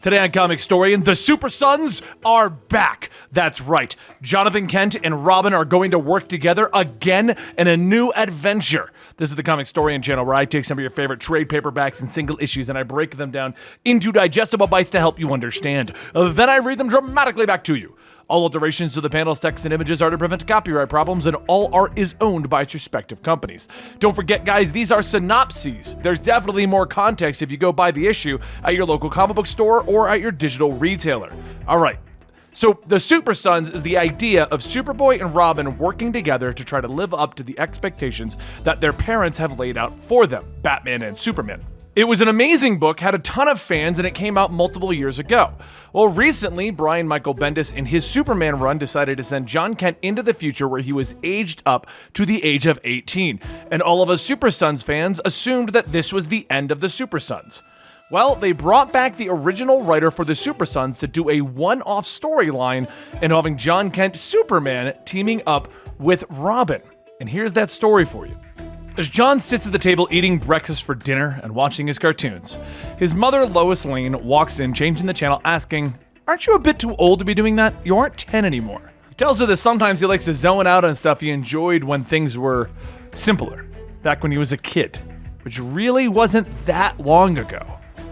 Today on Comicstorian, the Supersons are back. That's right. Jonathan Kent and Robin are going to work together again in a new adventure. This is the Comicstorian channel where I take some of your favorite trade paperbacks and single issues and I break them down into digestible bites to help you understand. Then I read them dramatically back to you. All alterations to the panels, text, and images are to prevent copyright problems, and all art is owned by its respective companies. Don't forget, guys, these are synopses. There's definitely more context if you go buy the issue at your local comic book store or at your digital retailer. All right. So, the Supersons is the idea of Superboy and Robin working together to try to live up to the expectations that their parents have laid out for them, Batman and Superman. It was an amazing book, had a ton of fans, and it came out multiple years ago. Well, recently, Brian Michael Bendis in his Superman run decided to send John Kent into the future where he was aged up to the age of 18, and all of us Supersons fans assumed that this was the end of the Supersons. Well, they brought back the original writer for the Supersons to do a one-off storyline involving John Kent Superman teaming up with Robin. And here's that story for you. As John sits at the table eating breakfast for dinner and watching his cartoons, his mother, Lois Lane, walks in, changing the channel, asking, "Aren't you a bit too old to be doing that? You aren't 10 anymore." He tells her that sometimes he likes to zone out on stuff he enjoyed when things were simpler, back when he was a kid, which really wasn't that long ago.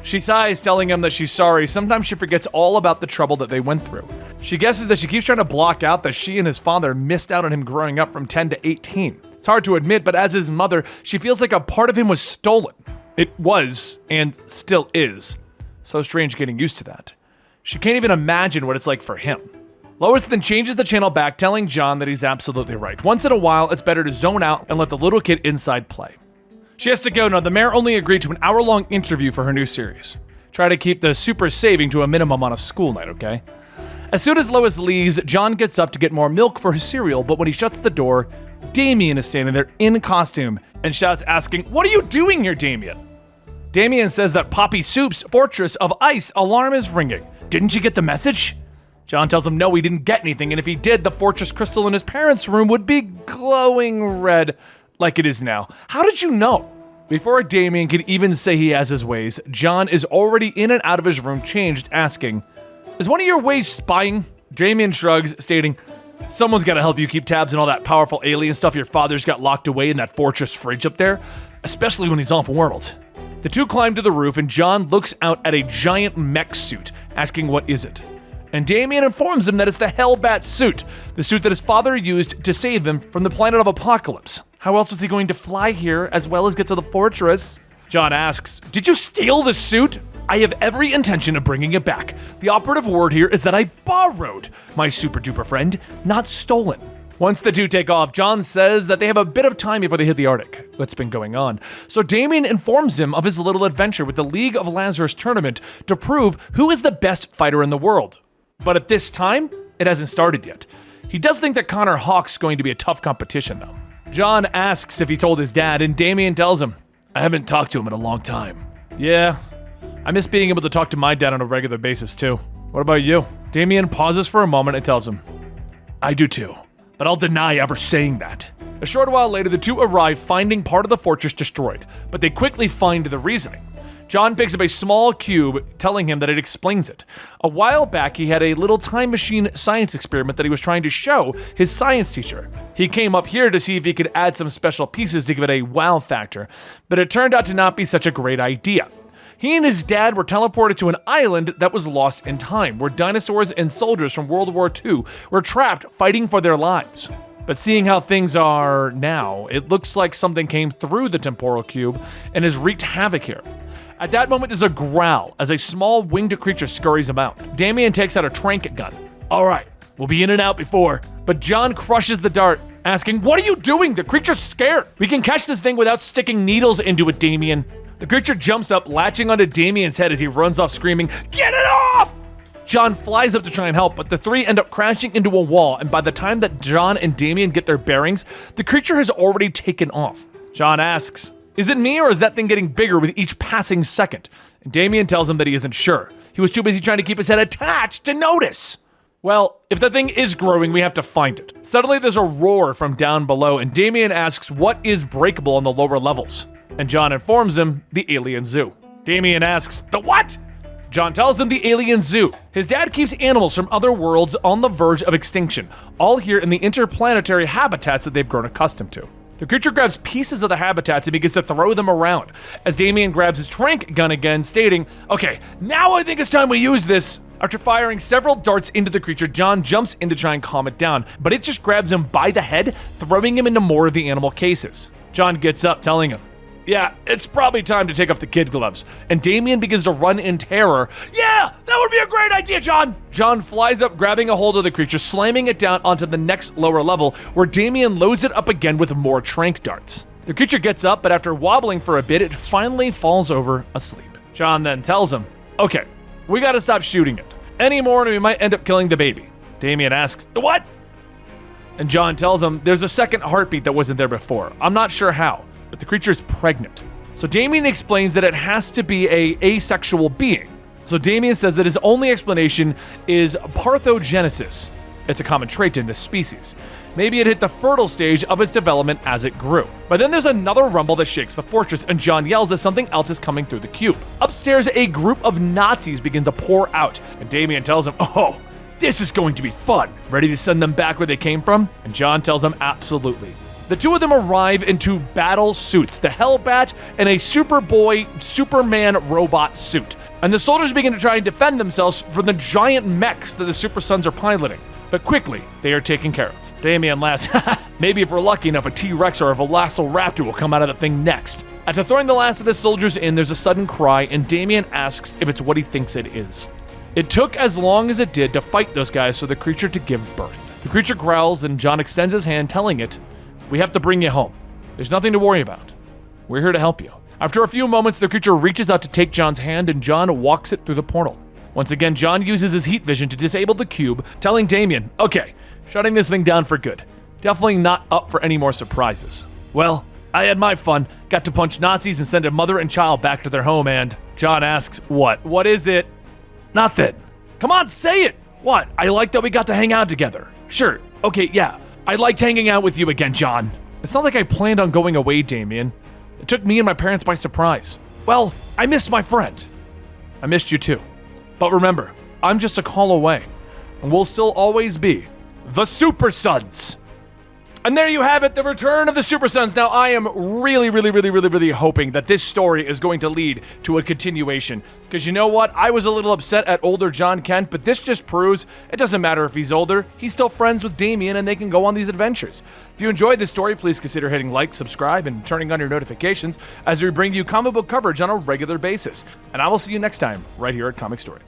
She sighs, telling him that she's sorry. Sometimes she forgets all about the trouble that they went through. She guesses that she keeps trying to block out that she and his father missed out on him growing up from 10 to 18. It's hard to admit, but as his mother, she feels like a part of him was stolen. It was, and still is. So strange getting used to that. She can't even imagine what it's like for him. Lois then changes the channel back, telling John that he's absolutely right. Once in a while, it's better to zone out and let the little kid inside play. She has to go now. The mayor only agreed to an hour-long interview for her new series. Try to keep the super saving to a minimum on a school night, okay? As soon as Lois leaves, John gets up to get more milk for his cereal, but when he shuts the door, Damian is standing there in costume and shouts, asking, "What are you doing here, Damian?" Damian says that Poppy Soup's Fortress of Ice alarm is ringing. "Didn't you get the message?" John tells him no, he didn't get anything, and if he did, the fortress crystal in his parents' room would be glowing red like it is now. "How did you know?" Before Damian can even say he has his ways, John is already in and out of his room changed, asking, "Is one of your ways spying?" Damian shrugs, stating, "Someone's gotta help you keep tabs on all that powerful alien stuff your father's got locked away in that fortress fridge up there, especially when he's off-world." The two climb to the roof and John looks out at a giant mech suit, asking what is it. And Damian informs him that it's the Hellbat suit, the suit that his father used to save him from the planet of Apocalypse. How else was he going to fly here as well as get to the fortress? John asks, "Did you steal the suit?" "I have every intention of bringing it back. The operative word here is that I borrowed, my super-duper friend, not stolen." Once the two take off, John says that they have a bit of time before they hit the Arctic. What's been going on? So Damian informs him of his little adventure with the League of Lazarus tournament to prove who is the best fighter in the world. But at this time, it hasn't started yet. He does think that Connor Hawke's going to be a tough competition, though. John asks if he told his dad, and Damian tells him, "I haven't talked to him in a long time." "Yeah, I miss being able to talk to my dad on a regular basis, too. What about you?" Damian pauses for a moment and tells him, "I do too, but I'll deny ever saying that." A short while later, the two arrive, finding part of the fortress destroyed, but they quickly find the reasoning. John picks up a small cube, telling him that it explains it. A while back, he had a little time machine science experiment that he was trying to show his science teacher. He came up here to see if he could add some special pieces to give it a wow factor, but it turned out to not be such a great idea. He and his dad were teleported to an island that was lost in time, where dinosaurs and soldiers from World War II were trapped fighting for their lives. But seeing how things are now, it looks like something came through the temporal cube and has wreaked havoc here. At that moment, there's a growl as a small winged creature scurries about. Damian takes out a trank gun. "All right, we'll be in and out before." But John crushes the dart, asking, "What are you doing? The creature's scared. We can catch this thing without sticking needles into it, Damian." The creature jumps up, latching onto Damian's head as he runs off screaming, "Get it off!" John flies up to try and help, but the three end up crashing into a wall, and by the time that John and Damian get their bearings, the creature has already taken off. John asks, "Is it me or is that thing getting bigger with each passing second?" And Damian tells him that he isn't sure. He was too busy trying to keep his head attached to notice. Well, if the thing is growing, we have to find it. Suddenly there's a roar from down below, and Damian asks what is breakable on the lower levels. And John informs him, the alien zoo. Damian asks, "The what?" John tells him the alien zoo. His dad keeps animals from other worlds on the verge of extinction, all here in the interplanetary habitats that they've grown accustomed to. The creature grabs pieces of the habitats and begins to throw them around, as Damien grabs his tranq gun again, stating, "Okay, now I think it's time we use this." After firing several darts into the creature, John jumps in to try and calm it down, but it just grabs him by the head, throwing him into more of the animal cases. John gets up, telling him, "Yeah, it's probably time to take off the kid gloves." And Damien begins to run in terror. "Yeah, that would be a great idea, John!" John flies up, grabbing a hold of the creature, slamming it down onto the next lower level, where Damien loads it up again with more tranq darts. The creature gets up, but after wobbling for a bit, it finally falls over asleep. John then tells him, "Okay, we gotta stop shooting it. Any more and we might end up killing the baby." Damien asks, "The what?" And John tells him there's a second heartbeat that wasn't there before. I'm not sure how, but the creature is pregnant. So Damien explains that it has to be a asexual being. So Damien says that his only explanation is parthenogenesis. It's a common trait in this species. Maybe it hit the fertile stage of its development as it grew. But then there's another rumble that shakes the fortress, and John yells as something else is coming through the cube. Upstairs, a group of Nazis begin to pour out, and Damien tells him, "Oh, this is going to be fun. Ready to send them back where they came from?" And John tells him absolutely. The two of them arrive in two battle suits, the Hellbat and a Superboy Superman robot suit. And the soldiers begin to try and defend themselves from the giant mechs that the Supersons are piloting. But quickly, they are taken care of. Damien laughs, "Maybe if we're lucky enough, a T-Rex or a Velociraptor will come out of the thing next." After throwing the last of the soldiers in, there's a sudden cry, and Damien asks if it's what he thinks it is. It took as long as it did to fight those guys for the creature to give birth. The creature growls, and John extends his hand, telling it, "We have to bring you home. There's nothing to worry about. We're here to help you." After a few moments, the creature reaches out to take John's hand, and John walks it through the portal. Once again, John uses his heat vision to disable the cube, telling Damien, "Okay, shutting this thing down for good. Definitely not up for any more surprises." "Well, I had my fun. Got to punch Nazis and send a mother and child back to their home, and..." John asks, "What? What is it?" "Nothing." "Come on, say it." "What? I like that we got to hang out together." "Sure. Okay, yeah. I liked hanging out with you again, John." "It's not like I planned on going away, Damien. It took me and my parents by surprise." "Well, I missed my friend." "I missed you too. But remember, I'm just a call away, and we'll still always be the Supersons." And there you have it, the return of the Supersons. Now, I am really hoping that this story is going to lead to a continuation. Because you know what? I was a little upset at older John Kent, but this just proves it doesn't matter if he's older. He's still friends with Damien, and they can go on these adventures. If you enjoyed this story, please consider hitting like, subscribe, and turning on your notifications as we bring you comic book coverage on a regular basis. And I will see you next time, right here at Comicstorian.